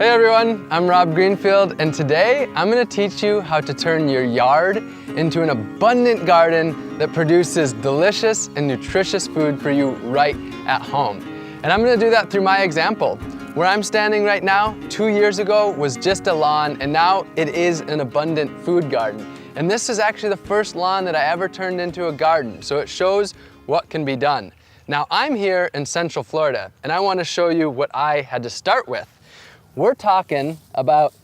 Hey everyone, I'm Rob Greenfield, and today I'm going to teach you how to turn your yard into an abundant garden that produces delicious and nutritious food for you right at home. And I'm going to do that through my example. Where I'm standing right now, 2 years ago was just a lawn, and now it is an abundant food garden. And this is actually the first lawn that I ever turned into a garden, so it shows what can be done. Now I'm here in Central Florida, and I want to show you what I had to start with. We're talking about,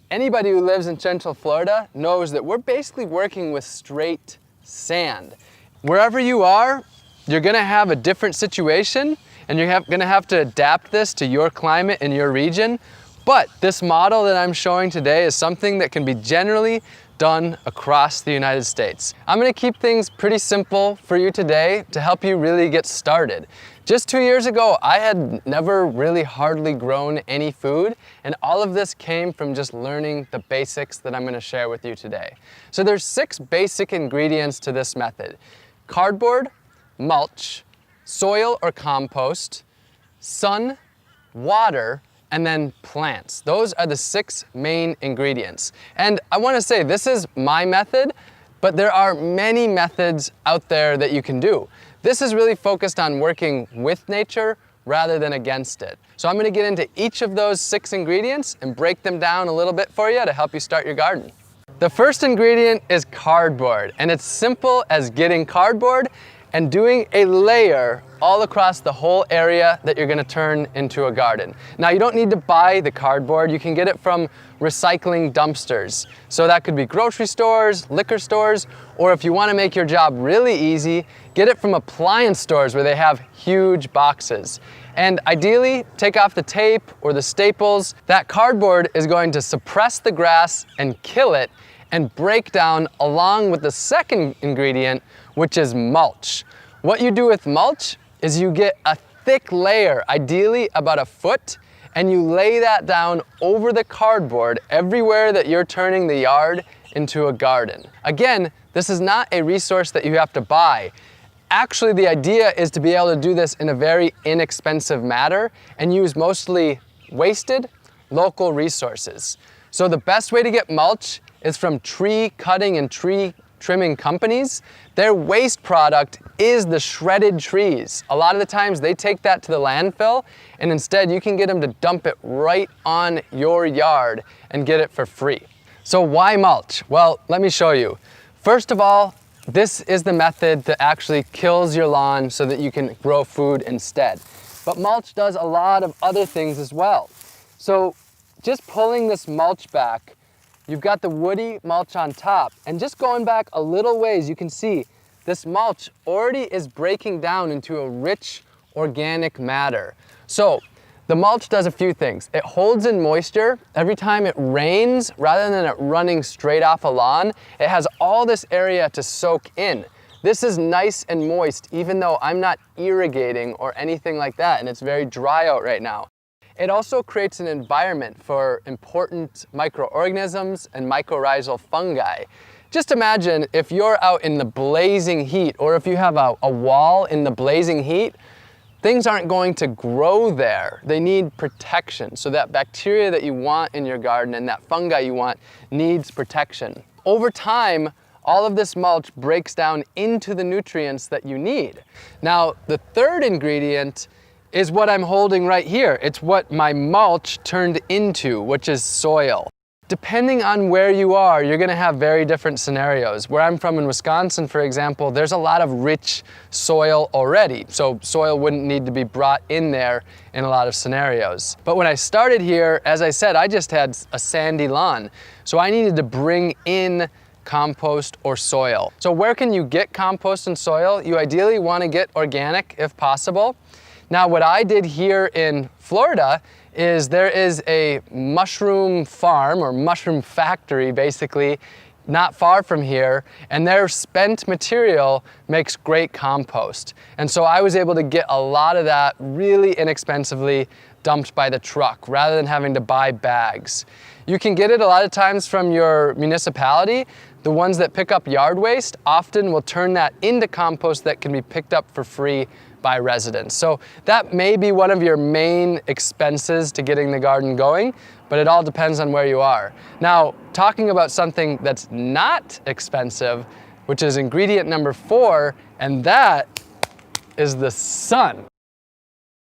anybody who lives in Central Florida knows that we're basically working with straight sand. Wherever you are, you're gonna have a different situation, and you're gonna have to adapt this to your climate and your region. But this model that I'm showing today is something that can be generally done across the United States. I'm gonna keep things pretty simple for you today to help you really get started. Just 2 years ago, I had never really hardly grown any food, and all of this came from just learning the basics that I'm gonna share with you today. So there's 6 basic ingredients to this method: cardboard, mulch, soil or compost, sun, water, and then plants. Those are the 6 main ingredients. And I want to say, this is my method, but there are many methods out there that you can do. This is really focused on working with nature rather than against it. So I'm going to get into each of those 6 ingredients and break them down a little bit for you to help you start your garden. The first ingredient is cardboard, and it's simple as getting cardboard and doing a layer all across the whole area that you're gonna turn into a garden. Now, you don't need to buy the cardboard. You can get it from recycling dumpsters. So that could be grocery stores, liquor stores, or if you wanna make your job really easy, get it from appliance stores where they have huge boxes. And ideally, take off the tape or the staples. That cardboard is going to suppress the grass and kill it and break down along with the second ingredient, which is mulch. What you do with mulch is you get a thick layer, ideally about 1 foot, and you lay that down over the cardboard everywhere that you're turning the yard into a garden. Again, this is not a resource that you have to buy. Actually, the idea is to be able to do this in a very inexpensive manner and use mostly wasted local resources. So the best way to get mulch is from tree cutting and tree trimming companies. Their waste product is the shredded trees. A lot of the times they take that to the landfill, and instead you can get them to dump it right on your yard and get it for free. So why mulch? Well, let me show you. First of all, this is the method that actually kills your lawn so that you can grow food instead. But mulch does a lot of other things as well. So just pulling this mulch back, you've got the woody mulch on top, and just going back a little ways, you can see this mulch already is breaking down into a rich organic matter. So the mulch does a few things. It holds in moisture. Every time it rains, rather than it running straight off a lawn, it has all this area to soak in. This is nice and moist, even though I'm not irrigating or anything like that, and it's very dry out right now. It also creates an environment for important microorganisms and mycorrhizal fungi. Just imagine if you're out in the blazing heat, or if you have a wall in the blazing heat, things aren't going to grow there. They need protection. So that bacteria that you want in your garden and that fungi you want needs protection. Over time, all of this mulch breaks down into the nutrients that you need. Now, the third ingredient is what I'm holding right here. It's what my mulch turned into, which is soil. Depending on where you are, you're gonna have very different scenarios. Where I'm from in Wisconsin, for example, there's a lot of rich soil already, so soil wouldn't need to be brought in there in a lot of scenarios. But when I started here, as I said, I just had a sandy lawn, so I needed to bring in compost or soil. So where can you get compost and soil? You ideally wanna get organic if possible. Now, what I did here in Florida is there is a mushroom farm or mushroom factory, basically, not far from here, and their spent material makes great compost. And so I was able to get a lot of that really inexpensively dumped by the truck rather than having to buy bags. You can get it a lot of times from your municipality. The ones that pick up yard waste often will turn that into compost that can be picked up for free by residents. So that may be one of your main expenses to getting the garden going, but it all depends on where you are. Now, talking about something that's not expensive, which is ingredient number 4, and that is the sun.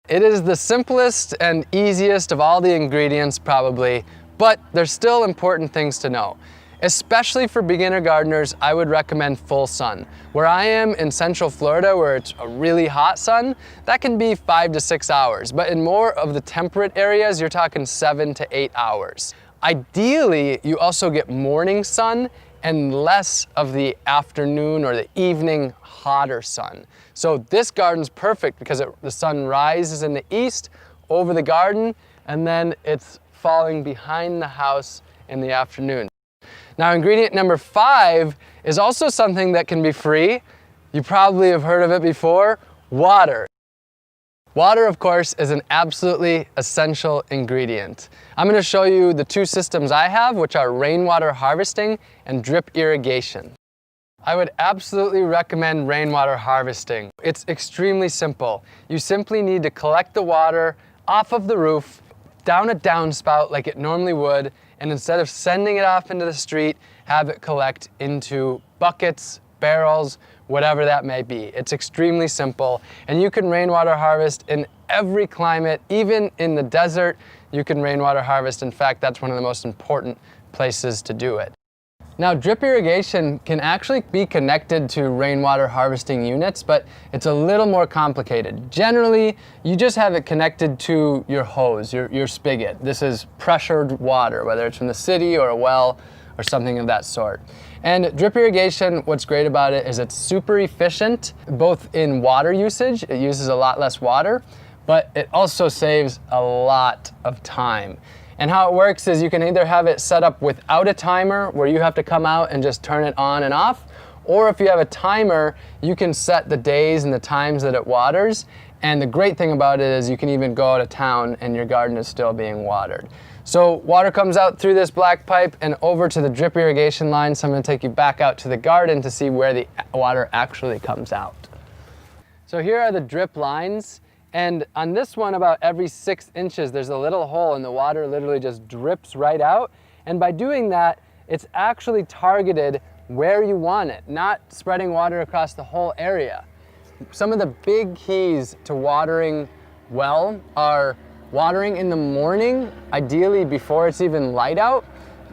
It is the simplest and easiest of all the ingredients probably, but there's still important things to know. Especially for beginner gardeners, I would recommend full sun. Where I am in Central Florida, where it's a really hot sun, that can be 5 to 6 hours. But in more of the temperate areas, you're talking 7 to 8 hours. Ideally, you also get morning sun and less of the afternoon or the evening hotter sun. So this garden's perfect because the sun rises in the east over the garden, and then it's falling behind the house in the afternoon. Now, ingredient number 5 is also something that can be free. You probably have heard of it before, water. Water, of course, is an absolutely essential ingredient. I'm going to show you the 2 systems I have, which are rainwater harvesting and drip irrigation. I would absolutely recommend rainwater harvesting. It's extremely simple. You simply need to collect the water off of the roof, down a downspout like it normally would, and instead of sending it off into the street, have it collect into buckets, barrels, whatever that may be. It's extremely simple, and you can rainwater harvest in every climate, even in the desert, you can rainwater harvest. In fact, that's one of the most important places to do it. Now, drip irrigation can actually be connected to rainwater harvesting units, but it's a little more complicated. Generally, you just have it connected to your hose, your spigot. This is pressured water, whether it's from the city or a well or something of that sort. And drip irrigation, what's great about it is it's super efficient, both in water usage, it uses a lot less water, but it also saves a lot of time. And how it works is you can either have it set up without a timer where you have to come out and just turn it on and off, or if you have a timer, you can set the days and the times that it waters. And the great thing about it is you can even go out of town and your garden is still being watered. So water comes out through this black pipe and over to the drip irrigation line. So I'm going to take you back out to the garden to see where the water actually comes out. So here are the drip lines. And on this one, about every 6 inches, there's a little hole and the water literally just drips right out. And by doing that, it's actually targeted where you want it, not spreading water across the whole area. Some of the big keys to watering well are watering in the morning, ideally before it's even light out,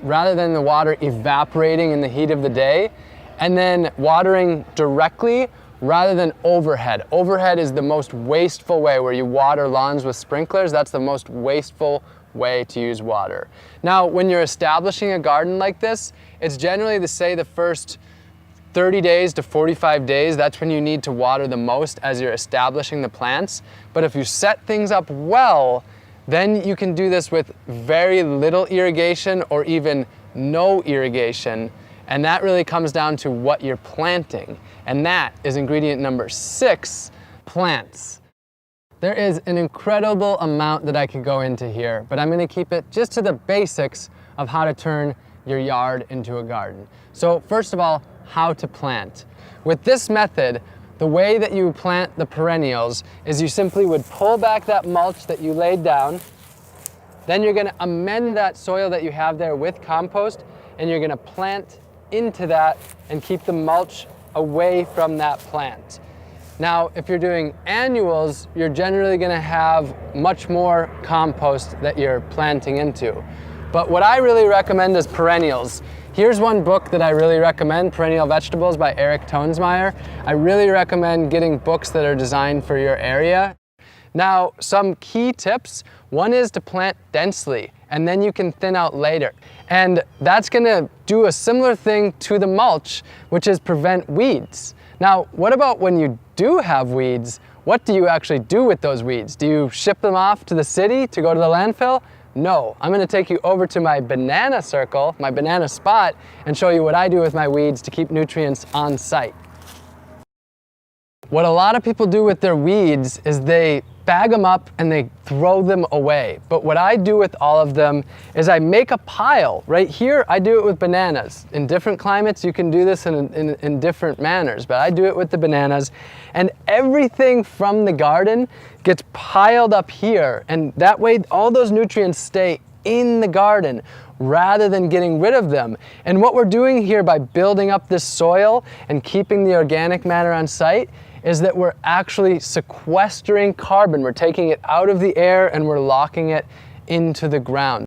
rather than the water evaporating in the heat of the day, and then watering directly rather than overhead. Overhead is the most wasteful way, where you water lawns with sprinklers. That's the most wasteful way to use water. Now, when you're establishing a garden like this, it's generally the first 30 days to 45 days, that's when you need to water the most as you're establishing the plants. But if you set things up well, then you can do this with very little irrigation or even no irrigation. And that really comes down to what you're planting. And that is ingredient number 6, plants. There is an incredible amount that I could go into here, but I'm going to keep it just to the basics of how to turn your yard into a garden. So first of all, how to plant. With this method, the way that you plant the perennials is you simply would pull back that mulch that you laid down. Then you're going to amend that soil that you have there with compost, and you're going to plant into that and keep the mulch away from that plant. Now, if you're doing annuals, you're generally going to have much more compost that you're planting into. But what I really recommend is perennials. Here's one book that I really recommend, Perennial Vegetables by Eric Toensmeyer. I really recommend getting books that are designed for your area. Now, some key tips. One is to plant densely, and then you can thin out later. And that's gonna do a similar thing to the mulch, which is prevent weeds. Now, what about when you do have weeds? What do you actually do with those weeds? Do you ship them off to the city to go to the landfill? No, I'm gonna take you over to my banana circle, my banana spot, and show you what I do with my weeds to keep nutrients on site. What a lot of people do with their weeds is they bag them up and they throw them away. But what I do with all of them is I make a pile. Right here, I do it with bananas. In different climates, you can do this in different manners, but I do it with the bananas. And everything from the garden gets piled up here. And that way, all those nutrients stay in the garden rather than getting rid of them. And what we're doing here by building up this soil and keeping the organic matter on site is that we're actually sequestering carbon. We're taking it out of the air and we're locking it into the ground.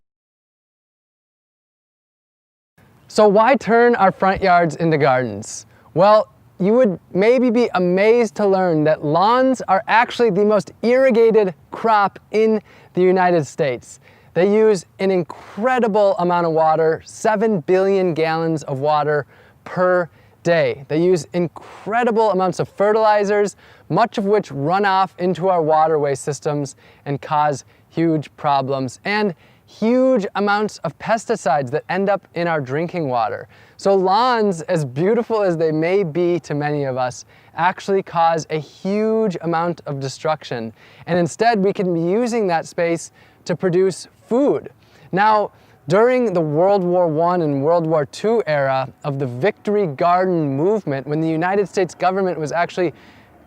So why turn our front yards into gardens? Well, you would maybe be amazed to learn that lawns are actually the most irrigated crop in the United States. They use an incredible amount of water, 7 billion gallons of water per day. They use incredible amounts of fertilizers, much of which run off into our waterway systems and cause huge problems, and huge amounts of pesticides that end up in our drinking water. So lawns, as beautiful as they may be to many of us, actually cause a huge amount of destruction. And instead, we can be using that space to produce food. Now, during the World War I and World War II era of the Victory Garden movement, when the United States government was actually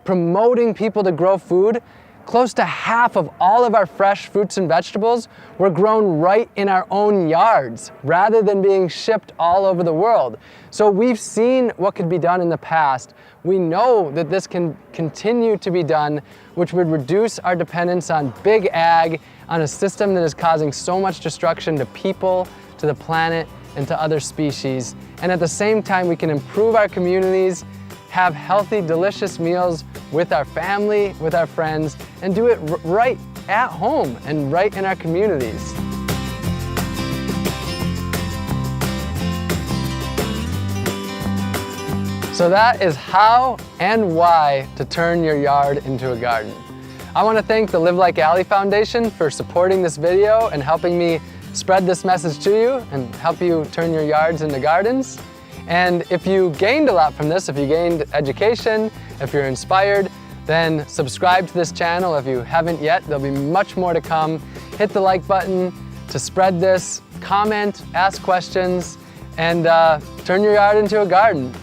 promoting people to grow food, close to half of all of our fresh fruits and vegetables were grown right in our own yards, rather than being shipped all over the world. So we've seen what could be done in the past. We know that this can continue to be done, which would reduce our dependence on big ag, on a system that is causing so much destruction to people, to the planet, and to other species. And at the same time, we can improve our communities, have healthy, delicious meals with our family, with our friends, and do it right at home and right in our communities. So that is how and why to turn your yard into a garden. I want to thank the Live Like Alley Foundation for supporting this video and helping me spread this message to you and help you turn your yards into gardens. And if you gained a lot from this, if you gained education, if you're inspired, then subscribe to this channel if you haven't yet. There'll be much more to come. Hit the like button to spread this, comment, ask questions, and turn your yard into a garden.